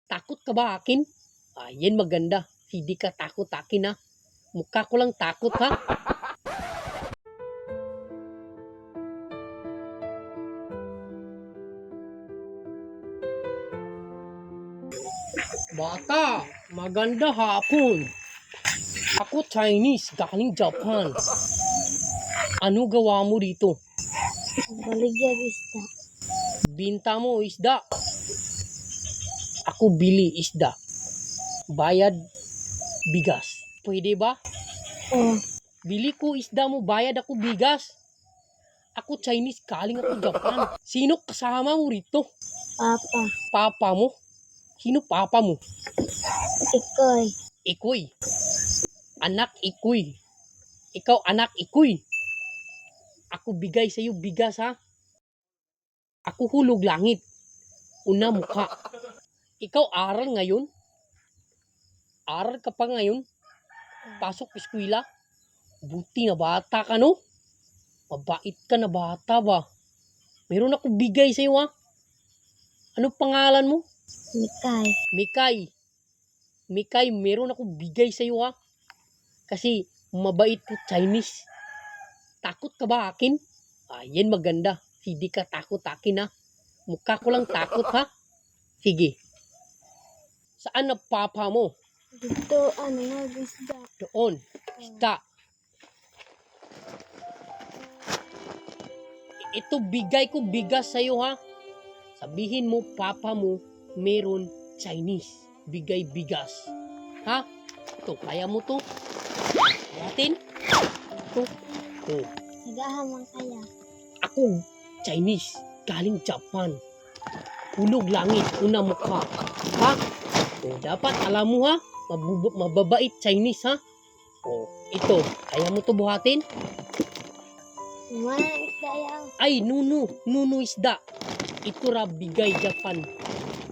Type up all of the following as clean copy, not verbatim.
Takot ka ba akin? Yan maganda. Hindi ka takot akin ha. Mukha ko lang takot ha. Bata, maganda hapon. Ako Chinese, galing Japan. Ano gawa mo dito? Baligyan isda. Binta mo isda. Ako bili isda. Bayad bigas. Pwede ba? Oh, Bili ko isda mo, bayad ako bigas. Ako Chinese, galing ako Japan. Sino kasama mo rito? Papa. Papa mo? Sino papa mo? Ikoy. Ikoy. Anak ikoy. Ikaw anak ikoy. Ako bigay sa'yo bigas ha. Ako hulog langit. Una mukha. Ikaw aral ngayon? Aral ka pa ngayon? Pasok eskwela? Buti na bata ka no? Mabait ka na bata ba? Meron ako bigay sa'yo ha. Ano pangalan mo? Mikay. Mikay. Mikay, meron ako bigay sa'yo ha. Kasi mabait ko Chinese. Takot ka ba akin? Yan maganda. Hindi ka takot akin ha. Mukha ko lang takot ha. Sige. Saan na papa mo? Dito, isda. Doon. Isda. Ito bigay ko bigas sa'yo ha. Sabihin mo papa mo meron Chinese. Bigay bigas. Ha? Ito, kaya mo to? Natin? Ito. Ito. Nagahamang kaya. Ako, Chinese. Galing Japan. Hulog langit. Una mukha. Ha? O, dapat alam mo ha. Mababait Chinese ha. O, ito. Kaya mo to buhatin? Mga isda yan. Ay, nuno. Nuno isda. Ito ra bigay Japan.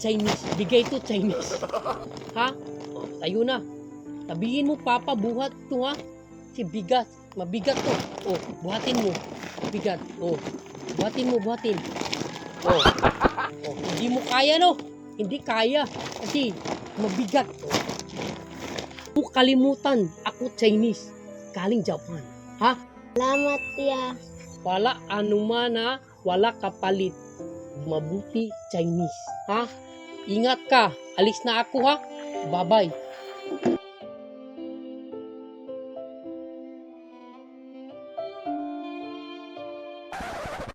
Chinese. Bigay to Chinese. Ha? O, tayo na. Sabihin mo, Papa, buhat to ha. Si bigat. Mabigat to. O, buhatin mo. Bigat. O, buhatin mo, buhatin. O, hindi mo kaya no? Hindi kaya. Kasi mabigat. O, kalimutan. Ako Chinese. Galing Japan. Ha? Salamat, tiya. Wala anuman ha. Wala kapalit. Mabuti Chinese. Ha? Ingat ka. Alis na ako ha. Bye-bye.